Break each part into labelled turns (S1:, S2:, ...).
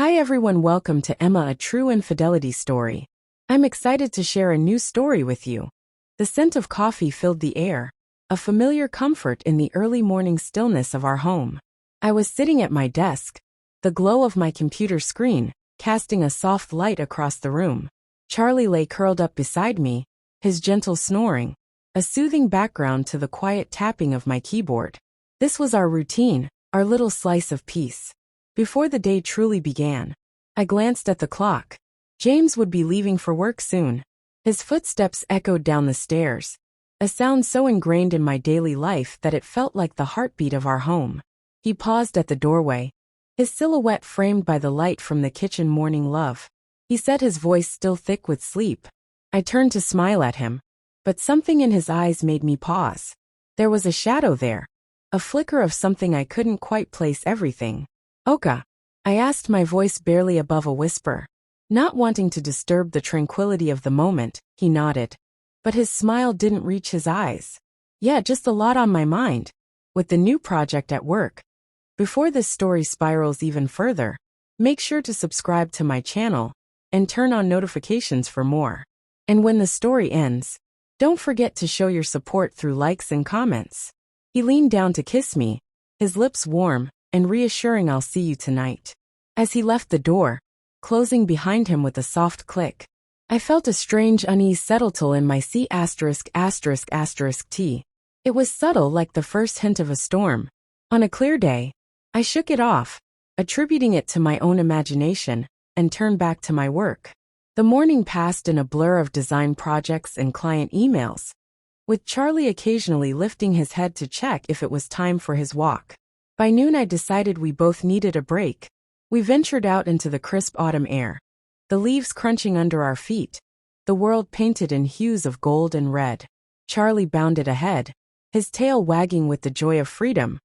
S1: Hi everyone, welcome to Emma, a true infidelity story. I'm excited to share a new story with you. The scent of coffee filled the air, a familiar comfort in the early morning stillness of our home. I was sitting at my desk, the glow of my computer screen casting a soft light across the room. Charlie lay curled up beside me, his gentle snoring, a soothing background to the quiet tapping of my keyboard. This was our routine, our little slice of peace. Before the day truly began, I glanced at the clock. James would be leaving for work soon. His footsteps echoed down the stairs, a sound so ingrained in my daily life that it felt like the heartbeat of our home. He paused at the doorway, his silhouette framed by the light from the kitchen morning love. He said, his voice still thick with sleep. I turned to smile at him, but something in his eyes made me pause. There was a shadow there, a flicker of something I couldn't quite place everything. Oka? I asked, my voice barely above a whisper. Not wanting to disturb the tranquility of the moment, he nodded. But his smile didn't reach his eyes. Yeah, just a lot on my mind. With the new project at work. Before this story spirals even further, make sure to subscribe to my channel and turn on notifications for more. And when the story ends, don't forget to show your support through likes and comments. He leaned down to kiss me, his lips warm and reassuring. I'll see you tonight. As he left the door, closing behind him with a soft click, I felt a strange unease settle in my C*******T. It was subtle, like the first hint of a storm. On a clear day, I shook it off, attributing it to my own imagination, and turned back to my work. The morning passed in a blur of design projects and client emails, with Charlie occasionally lifting his head to check if it was time for his walk. By noon I decided we both needed a break. We ventured out into the crisp autumn air, the leaves crunching under our feet, the world painted in hues of gold and red. Charlie bounded ahead, his tail wagging with the joy of freedom,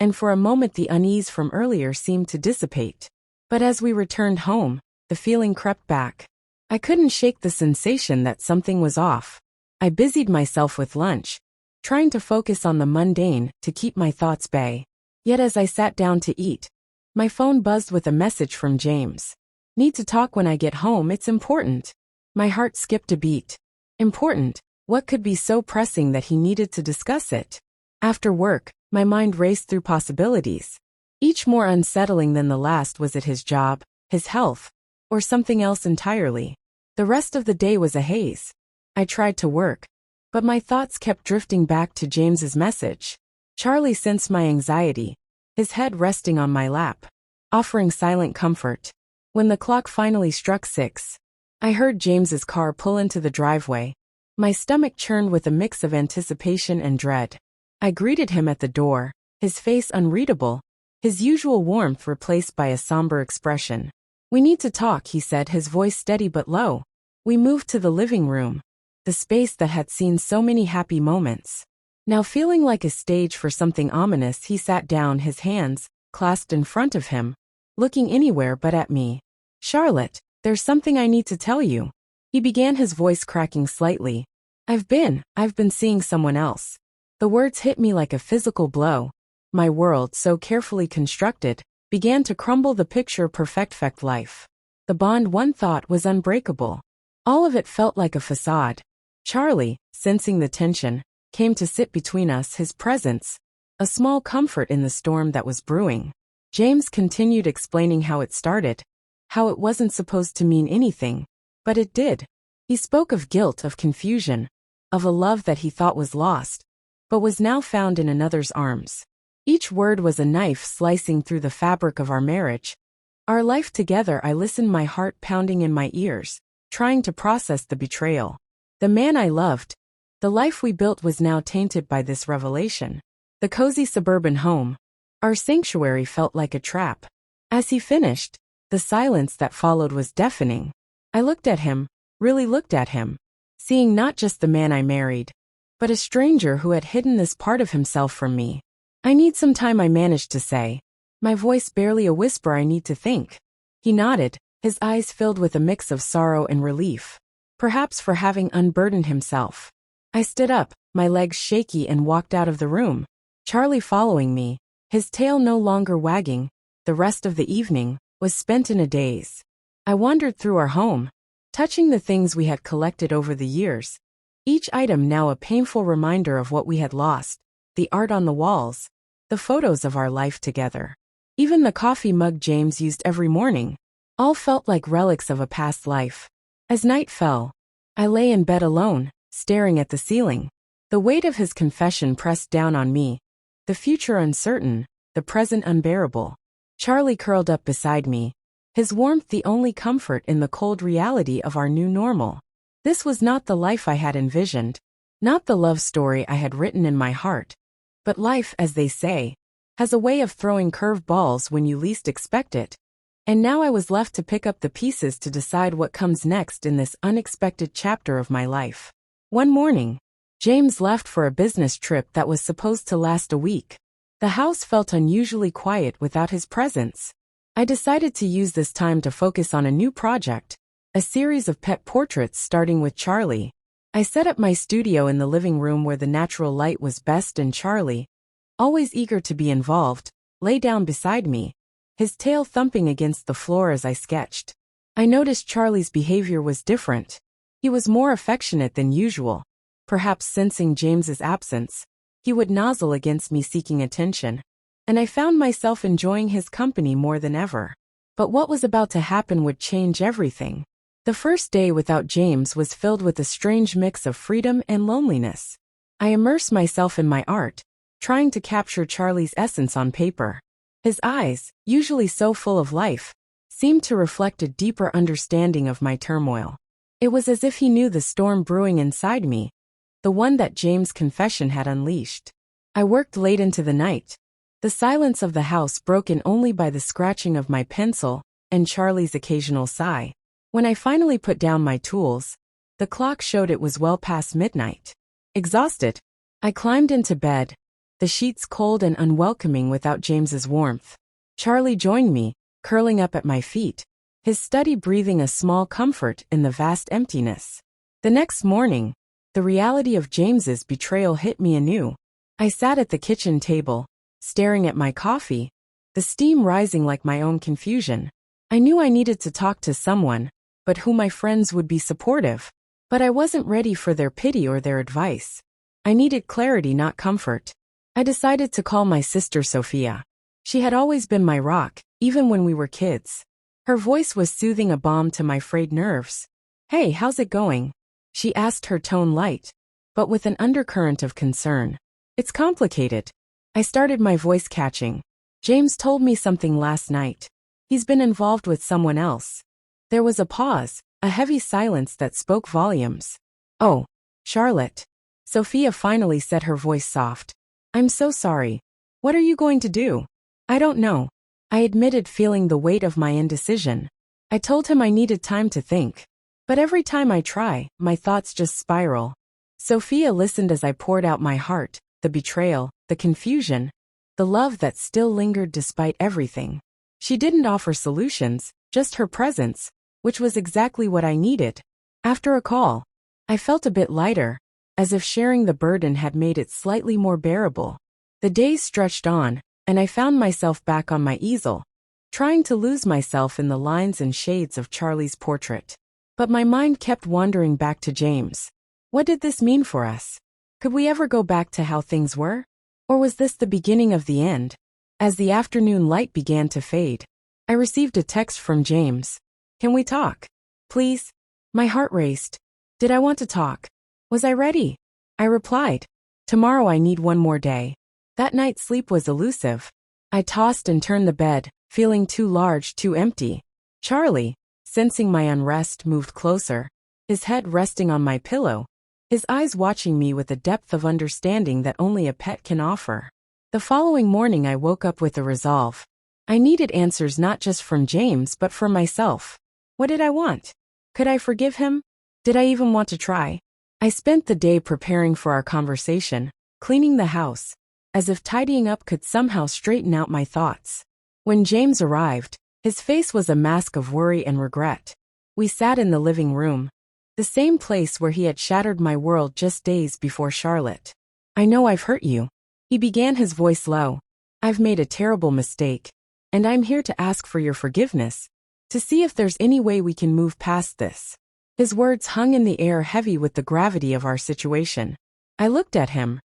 S1: and for a moment the unease from earlier seemed to dissipate. But as we returned home, the feeling crept back. I couldn't shake the sensation that something was off. I busied myself with lunch, trying to focus on the mundane to keep my thoughts bay. Yet as I sat down to eat, my phone buzzed with a message from James. Need to talk when I get home, it's important. My heart skipped a beat. Important? What could be so pressing that he needed to discuss it? After work, my mind raced through possibilities, each more unsettling than the last. Was it his job, his health, or something else entirely? The rest of the day was a haze. I tried to work, but my thoughts kept drifting back to James's message. Charlie sensed my anxiety, his head resting on my lap, offering silent comfort. When the clock finally struck 6, I heard James's car pull into the driveway. My stomach churned with a mix of anticipation and dread. I greeted him at the door, his face unreadable, his usual warmth replaced by a somber expression. We need to talk, he said, his voice steady but low. We moved to the living room, the space that had seen so many happy moments. Now feeling like a stage for something ominous, he sat down, his hands clasped in front of him, looking anywhere but at me. Charlotte, there's something I need to tell you. He began, his voice cracking slightly. I've been seeing someone else. The words hit me like a physical blow. My world, so carefully constructed, began to crumble. The picture perfect life. The bond one thought was unbreakable. All of it felt like a facade. Charlie, sensing the tension, came to sit between us, his presence a small comfort in the storm that was brewing. James continued explaining how it started, how it wasn't supposed to mean anything, but it did. He spoke of guilt, of confusion, of a love that he thought was lost, but was now found in another's arms. Each word was a knife slicing through the fabric of our marriage, our life together. I listened, my heart pounding in my ears, trying to process the betrayal. The man I loved, the life we built, was now tainted by this revelation. The cozy suburban home, our sanctuary, felt like a trap. As he finished, the silence that followed was deafening. I looked at him, really looked at him, seeing not just the man I married, but a stranger who had hidden this part of himself from me. I need some time, I managed to say, my voice barely a whisper. I need to think. He nodded, his eyes filled with a mix of sorrow and relief, perhaps for having unburdened himself. I stood up, my legs shaky, and walked out of the room, Charlie following me, his tail no longer wagging. The rest of the evening was spent in a daze. I wandered through our home, touching the things we had collected over the years, each item now a painful reminder of what we had lost, the art on the walls, the photos of our life together. Even the coffee mug James used every morning, all felt like relics of a past life. As night fell, I lay in bed alone, staring at the ceiling. The weight of his confession pressed down on me, the future uncertain, the present unbearable. Charlie curled up beside me, his warmth the only comfort in the cold reality of our new normal. This was not the life I had envisioned, not the love story I had written in my heart. But life, as they say, has a way of throwing curved balls when you least expect it. And now I was left to pick up the pieces to decide what comes next in this unexpected chapter of my life. One morning, James left for a business trip that was supposed to last a week. The house felt unusually quiet without his presence. I decided to use this time to focus on a new project, a series of pet portraits starting with Charlie. I set up my studio in the living room where the natural light was best, and Charlie, always eager to be involved, lay down beside me, his tail thumping against the floor as I sketched. I noticed Charlie's behavior was different. He was more affectionate than usual. Perhaps sensing James's absence, he would nozzle against me seeking attention, and I found myself enjoying his company more than ever. But what was about to happen would change everything. The first day without James was filled with a strange mix of freedom and loneliness. I immersed myself in my art, trying to capture Charlie's essence on paper. His eyes, usually so full of life, seemed to reflect a deeper understanding of my turmoil. It was as if he knew the storm brewing inside me, the one that James' confession had unleashed. I worked late into the night, the silence of the house broken only by the scratching of my pencil and Charlie's occasional sigh. When I finally put down my tools, the clock showed it was well past midnight. Exhausted, I climbed into bed, the sheets cold and unwelcoming without James's warmth. Charlie joined me, curling up at my feet, his study breathing a small comfort in the vast emptiness. The next morning, the reality of James's betrayal hit me anew. I sat at the kitchen table, staring at my coffee, the steam rising like my own confusion. I knew I needed to talk to someone, but who my friends would be supportive. But I wasn't ready for their pity or their advice. I needed clarity, not comfort. I decided to call my sister Sophia. She had always been my rock, even when we were kids. Her voice was soothing, a balm to my frayed nerves. "Hey, how's it going?" she asked, her tone light, but with an undercurrent of concern. "It's complicated." I started, my voice catching. "James told me something last night. He's been involved with someone else." There was a pause, a heavy silence that spoke volumes. "Oh, Charlotte." Sophia finally said, her voice soft. "I'm so sorry. What are you going to do?" "I don't know," I admitted, feeling the weight of my indecision. I told him I needed time to think. But every time I try, my thoughts just spiral. Sophia listened as I poured out my heart, the betrayal, the confusion, the love that still lingered despite everything. She didn't offer solutions, just her presence, which was exactly what I needed. After a call, I felt a bit lighter, as if sharing the burden had made it slightly more bearable. The days stretched on, and I found myself back on my easel, trying to lose myself in the lines and shades of Charlie's portrait. But my mind kept wandering back to James. What did this mean for us? Could we ever go back to how things were? Or was this the beginning of the end? As the afternoon light began to fade, I received a text from James. "Can we talk? Please?" My heart raced. Did I want to talk? Was I ready? I replied, "Tomorrow, I need one more day." That night's sleep was elusive. I tossed and turned the bed, feeling too large, too empty. Charlie, sensing my unrest, moved closer, his head resting on my pillow, his eyes watching me with a depth of understanding that only a pet can offer. The following morning I woke up with a resolve. I needed answers, not just from James but from myself. What did I want? Could I forgive him? Did I even want to try? I spent the day preparing for our conversation, cleaning the house, as if tidying up could somehow straighten out my thoughts. When James arrived, his face was a mask of worry and regret. We sat in the living room, the same place where he had shattered my world just days before. "Charlotte, I know I've hurt you," he began, his voice low. "I've made a terrible mistake. and I'm here to ask for your forgiveness, to see if there's any way we can move past this." His words hung in the air, heavy with the gravity of our situation. I looked at him,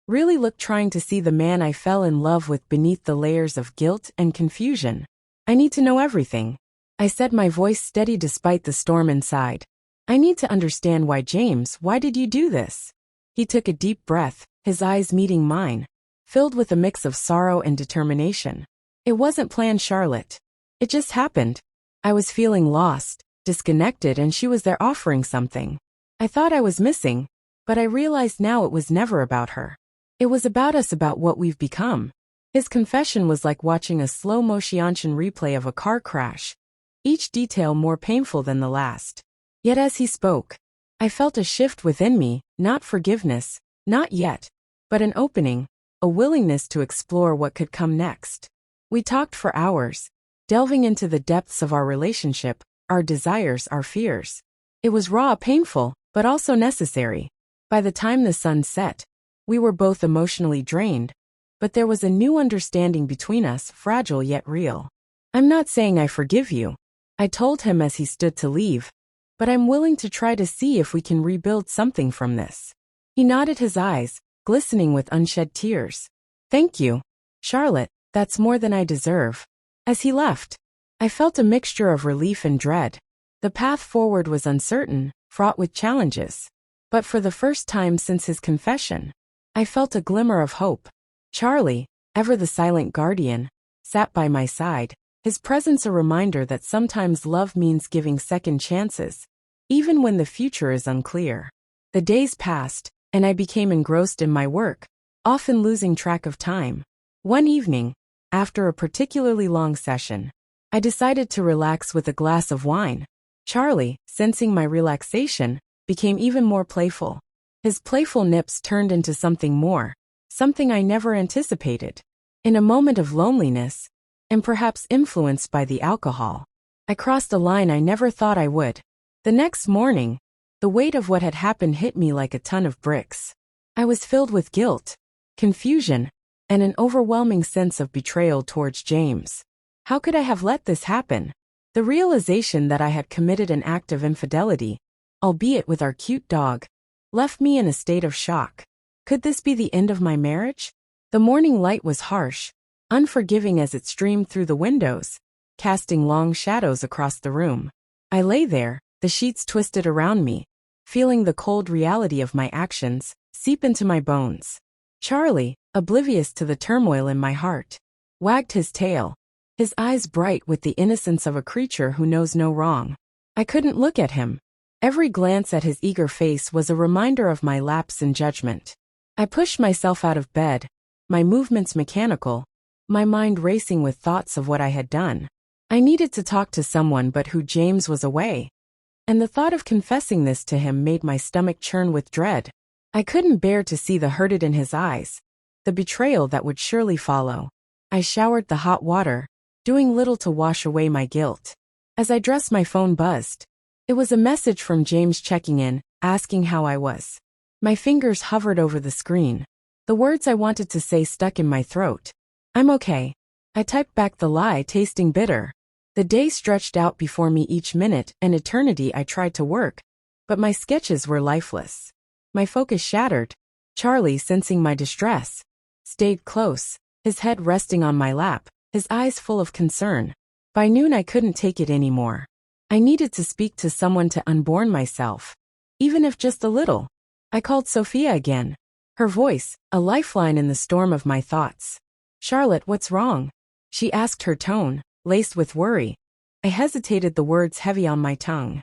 S1: really looked, trying to see the man I fell in love with beneath the layers of guilt and confusion. "I need to know everything," I said, my voice steady despite the storm inside. "I need to understand why, James. Why did you do this?" He took a deep breath, his eyes meeting mine, filled with a mix of sorrow and determination. "It wasn't planned, Charlotte. It just happened. I was feeling lost, disconnected, and she was there offering something. I thought I was missing, but I realized now it was never about her. It was about us, about what we've become." His confession was like watching a slow-motion replay of a car crash, each detail more painful than the last. Yet as he spoke, I felt a shift within me, not forgiveness, not yet, but an opening, a willingness to explore what could come next. We talked for hours, delving into the depths of our relationship, our desires, our fears. It was raw, painful, but also necessary. By the time the sun set, we were both emotionally drained, but there was a new understanding between us, fragile yet real. "I'm not saying I forgive you," I told him as he stood to leave, "but I'm willing to try to see if we can rebuild something from this." He nodded, his eyes glistening with unshed tears. "Thank you, Charlotte, that's more than I deserve." As he left, I felt a mixture of relief and dread. The path forward was uncertain, fraught with challenges. But for the first time since his confession, I felt a glimmer of hope. Charlie, ever the silent guardian, sat by my side, his presence a reminder that sometimes love means giving second chances, even when the future is unclear. The days passed, and I became engrossed in my work, often losing track of time. One evening, after a particularly long session, I decided to relax with a glass of wine. Charlie, sensing my relaxation, became even more playful. His playful nips turned into something more, something I never anticipated. In a moment of loneliness, and perhaps influenced by the alcohol, I crossed a line I never thought I would. The next morning, the weight of what had happened hit me like a ton of bricks. I was filled with guilt, confusion, and an overwhelming sense of betrayal towards James. How could I have let this happen? The realization that I had committed an act of infidelity, albeit with our cute dog, left me in a state of shock. Could this be the end of my marriage? The morning light was harsh, unforgiving as it streamed through the windows, casting long shadows across the room. I lay there, the sheets twisted around me, feeling the cold reality of my actions seep into my bones. Charlie, oblivious to the turmoil in my heart, wagged his tail, his eyes bright with the innocence of a creature who knows no wrong. I couldn't look at him. Every glance at his eager face was a reminder of my lapse in judgment. I pushed myself out of bed, my movements mechanical, my mind racing with thoughts of what I had done. I needed to talk to someone, but who? James was away, and the thought of confessing this to him made my stomach churn with dread. I couldn't bear to see the hurt in his eyes, the betrayal that would surely follow. I showered the hot water, doing little to wash away my guilt. As I dressed, my phone buzzed. It was a message from James checking in, asking how I was. My fingers hovered over the screen. The words I wanted to say stuck in my throat. "I'm okay." I typed back the lie, tasting bitter. The day stretched out before me, each minute an eternity. I tried to work, but my sketches were lifeless. My focus shattered. Charlie, sensing my distress, stayed close, his head resting on my lap, his eyes full of concern. By noon I couldn't take it anymore. I needed to speak to someone to unborn myself, even if just a little. I called Sophia again. Her voice, a lifeline in the storm of my thoughts. "Charlotte, what's wrong?" she asked, her tone laced with worry. I hesitated, the words heavy on my tongue.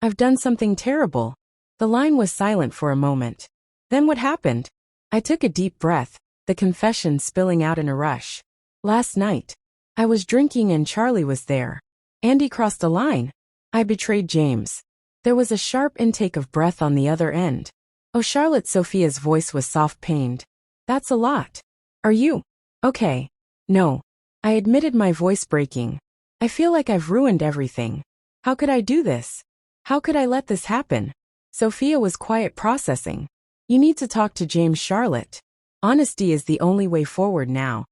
S1: "I've done something terrible." The line was silent for a moment. "Then what happened?" I took a deep breath, the confession spilling out in a rush. "Last night, I was drinking and Charlie was there. Andy crossed a line. I betrayed James." There was a sharp intake of breath on the other end. "Oh, Charlotte," Sophia's voice was soft, pained. "That's a lot. Are you okay?" "No," I admitted, my voice breaking. "I feel like I've ruined everything. How could I do this? How could I let this happen?" Sophia was quiet, processing. "You need to talk to James, Charlotte. Honesty is the only way forward now."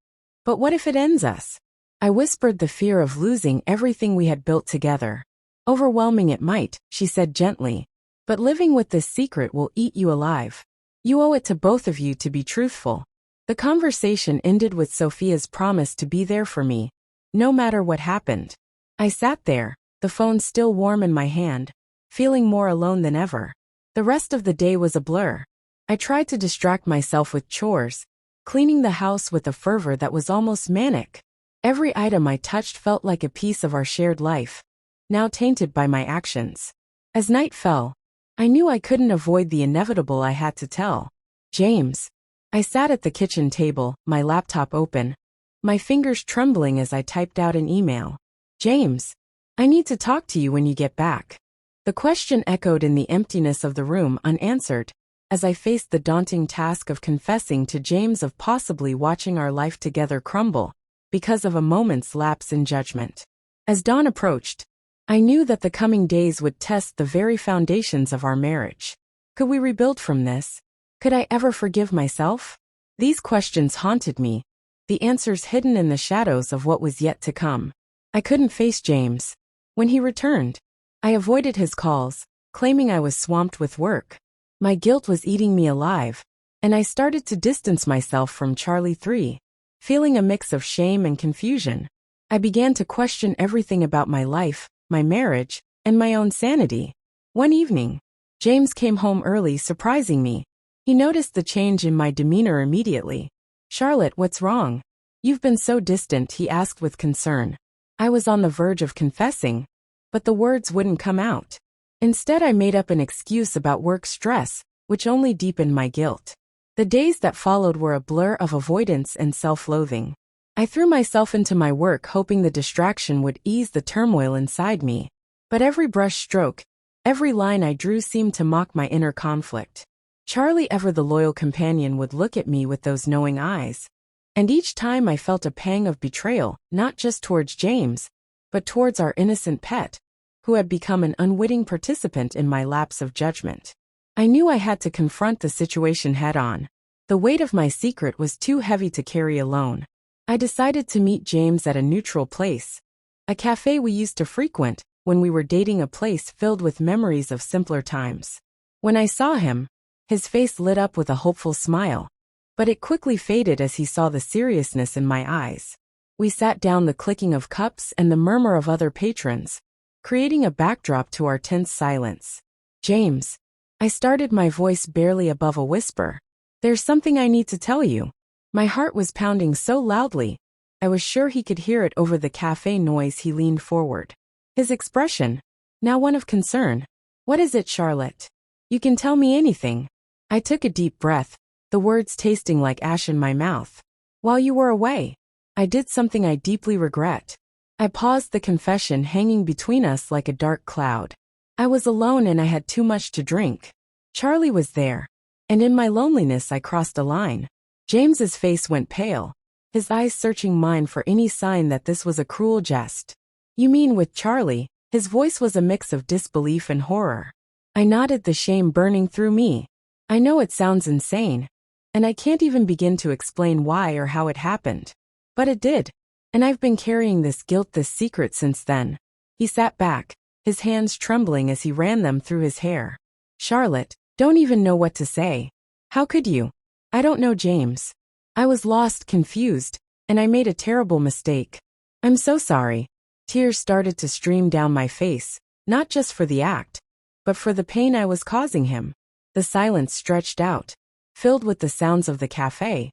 S1: "But what if it ends us?" I whispered the fear of losing everything we had built together. Overwhelming it might, she said gently. But living with this secret will eat you alive. You owe it to both of you to be truthful. The conversation ended with Sophia's promise to be there for me, no matter what happened. I sat there, the phone still warm in my hand, feeling more alone than ever. The rest of the day was a blur. I tried to distract myself with chores, cleaning the house with a fervor that was almost manic. Every item I touched felt like a piece of our shared life, now tainted by my actions. As night fell, I knew I couldn't avoid the inevitable. I had to tell James. I sat at the kitchen table, my laptop open, my fingers trembling as I typed out an email. James, I need to talk to you when you get back. The question echoed in the emptiness of the room unanswered, as I faced the daunting task of confessing to James, of possibly watching our life together crumble because of a moment's lapse in judgment. As dawn approached, I knew that the coming days would test the very foundations of our marriage. Could we rebuild from this? Could I ever forgive myself? These questions haunted me, the answers hidden in the shadows of what was yet to come. I couldn't face James. When he returned, I avoided his calls, claiming I was swamped with work. My guilt was eating me alive, and I started to distance myself from Charlie 3, feeling a mix of shame and confusion. I began to question everything about my life, my marriage, and my own sanity. One evening, James came home early, surprising me. He noticed the change in my demeanor immediately. Charlotte, what's wrong? You've been so distant, he asked with concern. I was on the verge of confessing, but the words wouldn't come out. Instead, I made up an excuse about work stress, which only deepened my guilt. The days that followed were a blur of avoidance and self-loathing. I threw myself into my work, hoping the distraction would ease the turmoil inside me. But every brush stroke, every line I drew seemed to mock my inner conflict. Charlie, ever the loyal companion, would look at me with those knowing eyes. And each time I felt a pang of betrayal, not just towards James, but towards our innocent pet, who had become an unwitting participant in my lapse of judgment. I knew I had to confront the situation head-on. The weight of my secret was too heavy to carry alone. I decided to meet James at a neutral place, a cafe we used to frequent when we were dating, a place filled with memories of simpler times. When I saw him, his face lit up with a hopeful smile, but it quickly faded as he saw the seriousness in my eyes. We sat down, the clicking of cups and the murmur of other patrons, creating a backdrop to our tense silence. James, I started, my voice barely above a whisper. There's something I need to tell you. My heart was pounding so loudly, I was sure he could hear it over the cafe noise. He leaned forward, his expression now one of concern. What is it, Charlotte? You can tell me anything. I took a deep breath, the words tasting like ash in my mouth. While you were away, I did something I deeply regret. I paused, the confession hanging between us like a dark cloud. I was alone and I had too much to drink. Charlie was there, and in my loneliness I crossed a line. James's face went pale, his eyes searching mine for any sign that this was a cruel jest. You mean with Charlie? His voice was a mix of disbelief and horror. I nodded, the shame burning through me. I know it sounds insane, and I can't even begin to explain why or how it happened. But it did, and I've been carrying this guilt, this secret since then. He sat back, his hands trembling as he ran them through his hair. Charlotte, don't even know what to say. How could you? I don't know, James. I was lost, confused, and I made a terrible mistake. I'm so sorry. Tears started to stream down my face, not just for the act, but for the pain I was causing him. The silence stretched out, filled with the sounds of the cafe.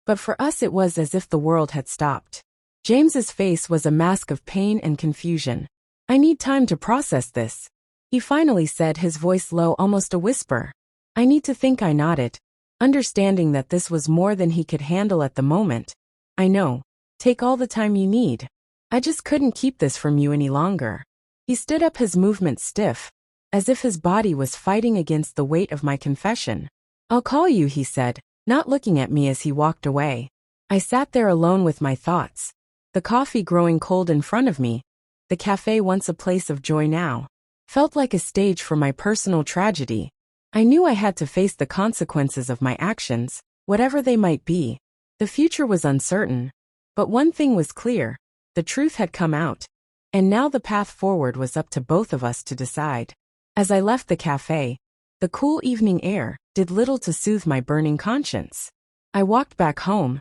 S1: But for us it was as if the world had stopped. James's face was a mask of pain and confusion. I need time to process this, he finally said, his voice low, almost a whisper. I need to think. I nodded, understanding that this was more than he could handle at the moment. I know. Take all the time you need. I just couldn't keep this from you any longer. He stood up, his movement stiff, as if his body was fighting against the weight of my confession. I'll call you, he said, not looking at me as he walked away. I sat there alone with my thoughts, the coffee growing cold in front of me. The cafe, once a place of joy, now felt like a stage for my personal tragedy. I knew I had to face the consequences of my actions, whatever they might be. The future was uncertain, but one thing was clear. the truth had come out. And now the path forward was up to both of us to decide. As I left the cafe, the cool evening air did little to soothe my burning conscience. I walked back home,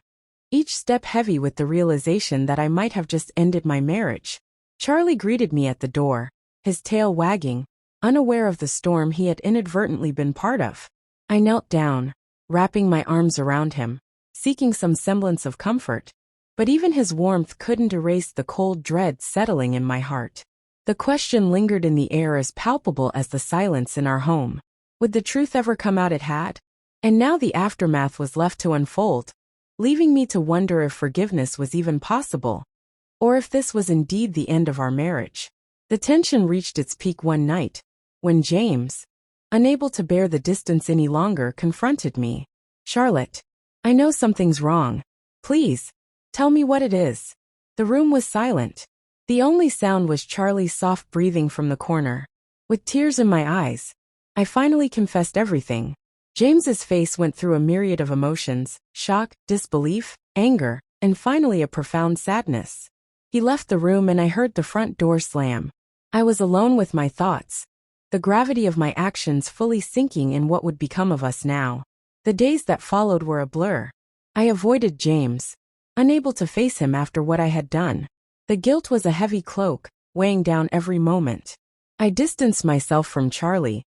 S1: each step heavy with the realization that I might have just ended my marriage. Charlie greeted me at the door, his tail wagging, unaware of the storm he had inadvertently been part of. I knelt down, wrapping my arms around him, seeking some semblance of comfort. But even his warmth couldn't erase the cold dread settling in my heart. The question lingered in the air as palpable as the silence in our home. Would the truth ever come out? It had. And now the aftermath was left to unfold, leaving me to wonder if forgiveness was even possible, or if this was indeed the end of our marriage. The tension reached its peak one night, when James, unable to bear the distance any longer, confronted me. "Charlotte, I know something's wrong. Please, tell me what it is." The room was silent. The only sound was Charlie's soft breathing from the corner. With tears in my eyes, I finally confessed everything. James's face went through a myriad of emotions: shock, disbelief, anger, and finally a profound sadness. He left the room and I heard the front door slam. I was alone with my thoughts, the gravity of my actions fully sinking in what would become of us now. The days that followed were a blur. I avoided James, unable to face him after what I had done. The guilt was a heavy cloak, weighing down every moment. I distanced myself from Charlie,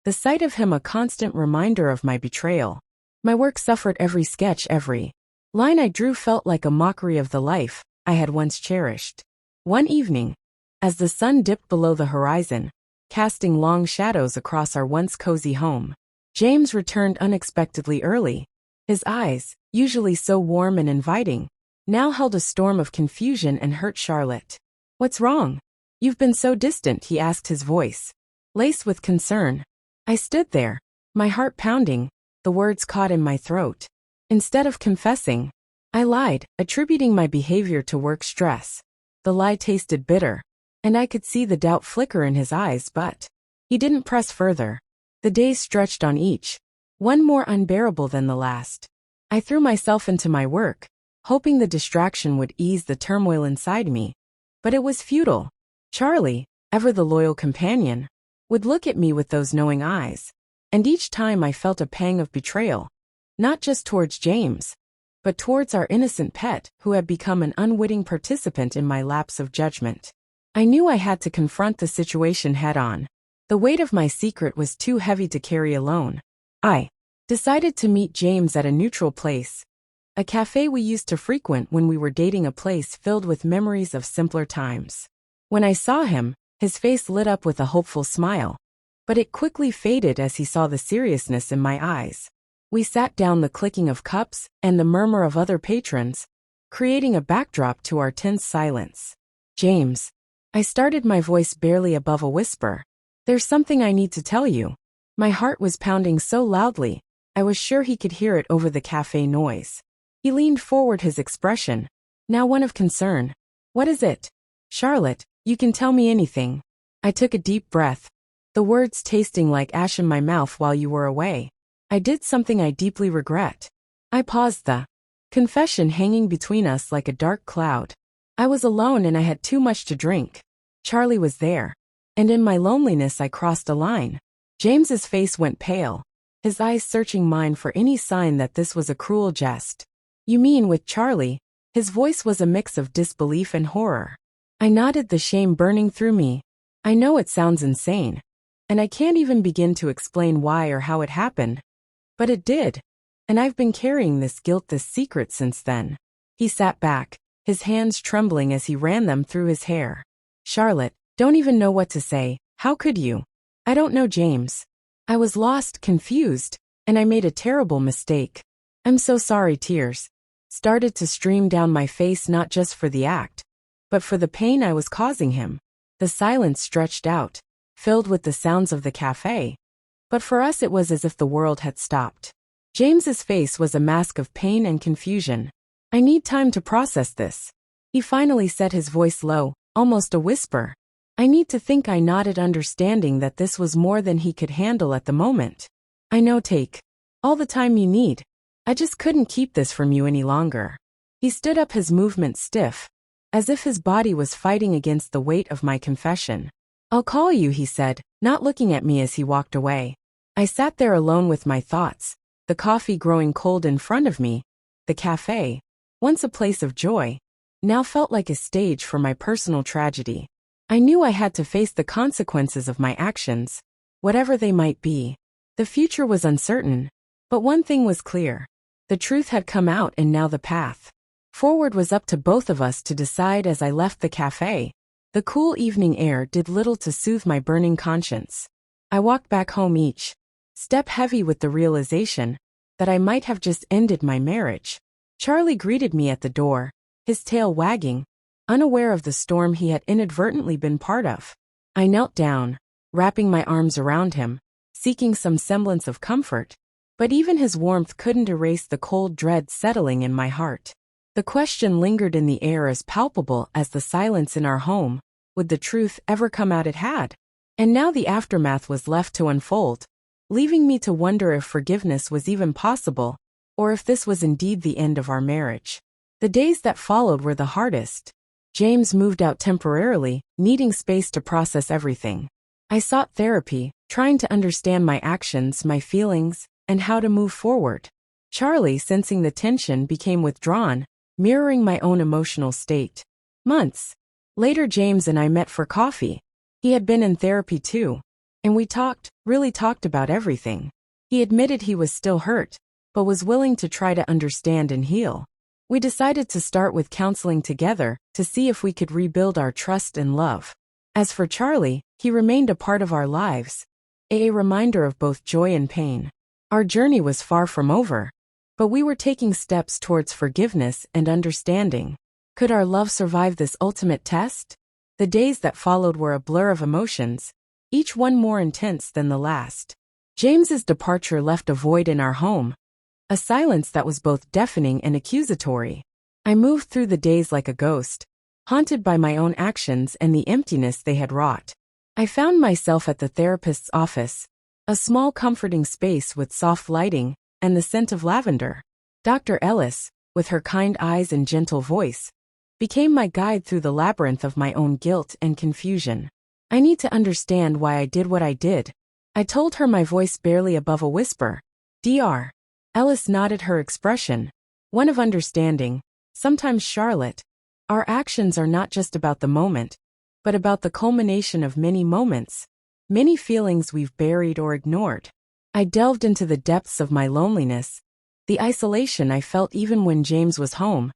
S1: the sight of him a constant reminder of my betrayal. My work suffered. Every sketch, every line I drew felt like a mockery of the life I had once cherished. One evening, as the sun dipped below the horizon, casting long shadows across our once cozy home, James returned unexpectedly early. His eyes, usually so warm and inviting, now held a storm of confusion and hurt. "Charlotte, what's wrong? You've been so distant," he asked, his voice laced with concern. I stood there, my heart pounding, the words caught in my throat. Instead of confessing, I lied, attributing my behavior to work stress. The lie tasted bitter, and I could see the doubt flicker in his eyes, but he didn't press further. The days stretched on, each one more unbearable than the last. I threw myself into my work, hoping the distraction would ease the turmoil inside me. But it was futile. Charlie, ever the loyal companion, would look at me with those knowing eyes. And each time I felt a pang of betrayal, not just towards James, but towards our innocent pet, who had become an unwitting participant in my lapse of judgment. I knew I had to confront the situation head-on. The weight of my secret was too heavy to carry alone. I decided to meet James at a neutral place, a cafe we used to frequent when we were dating, a place filled with memories of simpler times. When I saw him, his face lit up with a hopeful smile, but it quickly faded as he saw the seriousness in my eyes. We sat down, the clicking of cups and the murmur of other patrons, creating a backdrop to our tense silence. "James," I started, my voice barely above a whisper, "there's something I need to tell you." My heart was pounding so loudly, I was sure he could hear it over the cafe noise. He leaned forward, his expression now one of concern. "What is it?" "Charlotte, you can tell me anything." I took a deep breath, the words tasting like ash in my mouth. "While you were away, I did something I deeply regret." I paused, the confession hanging between us like a dark cloud. I was alone and I had too much to drink. Charlie was there, and in my loneliness I crossed a line. James's face went pale, his eyes searching mine for any sign that this was a cruel jest. "You mean with Charlie?" His voice was a mix of disbelief and horror. I nodded, the shame burning through me. "I know it sounds insane, and I can't even begin to explain why or how it happened. But it did, and I've been carrying this guilt, this secret since then." He sat back, his hands trembling as he ran them through his hair. "Charlotte, don't even know what to say. How could you?" "I don't know, James. I was lost, confused, and I made a terrible mistake. I'm so sorry." Tears started to stream down my face, not just for the act, but for the pain I was causing him. The silence stretched out, filled with the sounds of the cafe. But for us it was as if the world had stopped. James's face was a mask of pain and confusion. "I need time to process this," he finally said, his voice low, almost a whisper. "I need to think." I nodded, understanding that this was more than he could handle at the moment. "I know, take all the time you need. I just couldn't keep this from you any longer." He stood up, his movement stiff, as if his body was fighting against the weight of my confession. "I'll call you," he said, not looking at me as he walked away. I sat there alone with my thoughts, the coffee growing cold in front of me. The cafe, once a place of joy, now felt like a stage for my personal tragedy. I knew I had to face the consequences of my actions, whatever they might be. The future was uncertain, but one thing was clear. The truth had come out, and now the path forward was up to both of us to decide. As I left the cafe, the cool evening air did little to soothe my burning conscience. I walked back home, each step heavy with the realization that I might have just ended my marriage. Charlie greeted me at the door, his tail wagging, unaware of the storm he had inadvertently been part of. I knelt down, wrapping my arms around him, seeking some semblance of comfort, but even his warmth couldn't erase the cold dread settling in my heart. The question lingered in the air, as palpable as the silence in our home. Would the truth ever come out? It had. And now the aftermath was left to unfold, leaving me to wonder if forgiveness was even possible, or if this was indeed the end of our marriage. The days that followed were the hardest. James moved out temporarily, needing space to process everything. I sought therapy, trying to understand my actions, my feelings, and how to move forward. Charlie, sensing the tension, became withdrawn, mirroring my own emotional state. Months later, James and I met for coffee. He had been in therapy too, and we really talked about everything. He admitted he was still hurt, but was willing to try to understand and heal. We decided to start with counseling together to see if we could rebuild our trust and love. As for Charlie, he remained a part of our lives, a reminder of both joy and pain. Our journey was far from over, but we were taking steps towards forgiveness and understanding. Could our love survive this ultimate test? The days that followed were a blur of emotions, each one more intense than the last. James's departure left a void in our home, a silence that was both deafening and accusatory. I moved through the days like a ghost, haunted by my own actions and the emptiness they had wrought. I found myself at the therapist's office, a small comforting space with soft lighting and the scent of lavender. Dr. Ellis, with her kind eyes and gentle voice, became my guide through the labyrinth of my own guilt and confusion. "I need to understand why I did what I did," I told her, my voice barely above a whisper. Dr. Ellis nodded, her expression one of understanding. "Sometimes, Charlotte, our actions are not just about the moment, but about the culmination of many moments, many feelings we've buried or ignored." I delved into the depths of my loneliness, the isolation I felt even when James was home,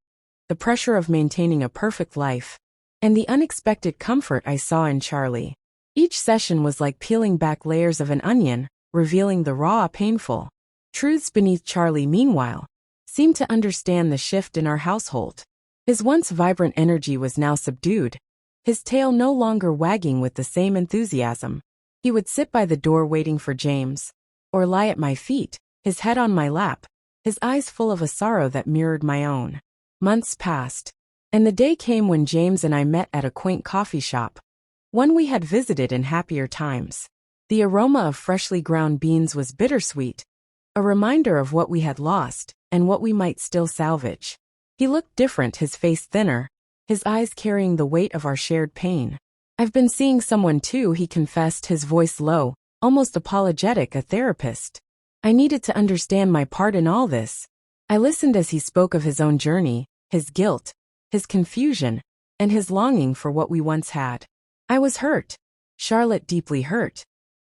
S1: the pressure of maintaining a perfect life, and the unexpected comfort I saw in Charlie. Each session was like peeling back layers of an onion, revealing the raw, painful truths beneath. Charlie, meanwhile, seemed to understand the shift in our household. His once vibrant energy was now subdued, his tail no longer wagging with the same enthusiasm. He would sit by the door waiting for James, or lie at my feet, his head on my lap, his eyes full of a sorrow that mirrored my own. Months passed, and the day came when James and I met at a quaint coffee shop, one we had visited in happier times. The aroma of freshly ground beans was bittersweet, a reminder of what we had lost and what we might still salvage. He looked different, his face thinner, his eyes carrying the weight of our shared pain. "I've been seeing someone too," he confessed, his voice low, almost apologetic. "A therapist. I needed to understand my part in all this." I listened as he spoke of his own journey, his guilt, his confusion, and his longing for what we once had. I was hurt, Charlotte, deeply hurt.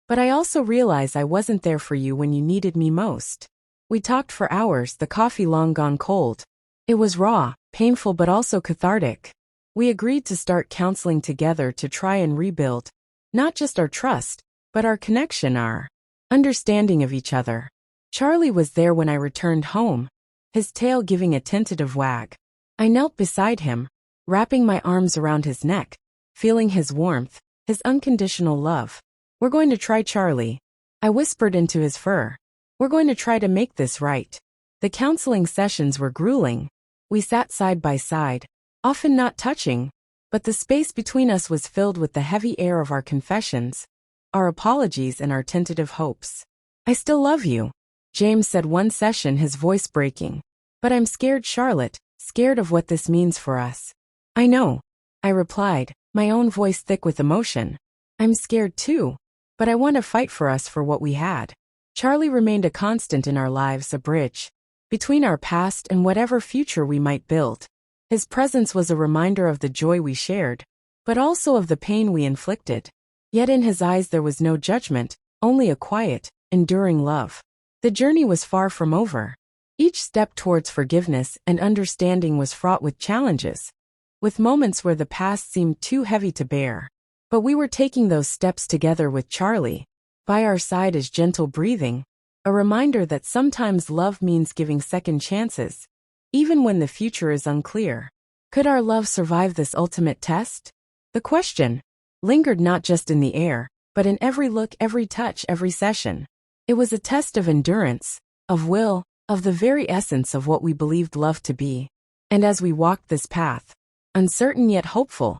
S1: But I also realized I wasn't there for you when you needed me most. We talked for hours, the coffee long gone cold. It was raw, painful, but also cathartic. We agreed to start counseling together to try and rebuild, not just our trust, but our connection, our understanding of each other. Charlie was there when I returned home, his tail giving a tentative wag. I knelt beside him, wrapping my arms around his neck, feeling his warmth, his unconditional love. "We're going to try, Charlie," I whispered into his fur. "We're going to try to make this right." The counseling sessions were grueling. We sat side by side, often not touching, but the space between us was filled with the heavy air of our confessions, our apologies, and our tentative hopes. "I still love you," James said one session, his voice breaking. "But I'm scared, Charlotte, scared of what this means for us." I know, I replied, my own voice thick with emotion. I'm scared too, but I want to fight for us for what we had. Charlie remained a constant in our lives, a bridge between our past and whatever future we might build. His presence was a reminder of the joy we shared, but also of the pain we inflicted. Yet in his eyes there was no judgment, only a quiet, enduring love. The journey was far from over. Each step towards forgiveness and understanding was fraught with challenges, with moments where the past seemed too heavy to bear. But we were taking those steps together with Charlie. By our side is gentle breathing, a reminder that sometimes love means giving second chances, even when the future is unclear. Could our love survive this ultimate test? The question lingered not just in the air, but in every look, every touch, every session. It was a test of endurance, of will, of the very essence of what we believed love to be. And as we walked this path, uncertain yet hopeful,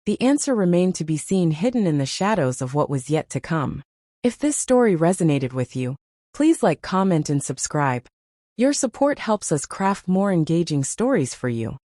S1: the answer remained to be seen hidden in the shadows of what was yet to come. If this story resonated with you, please like, comment, and subscribe. Your support helps us craft more engaging stories for you.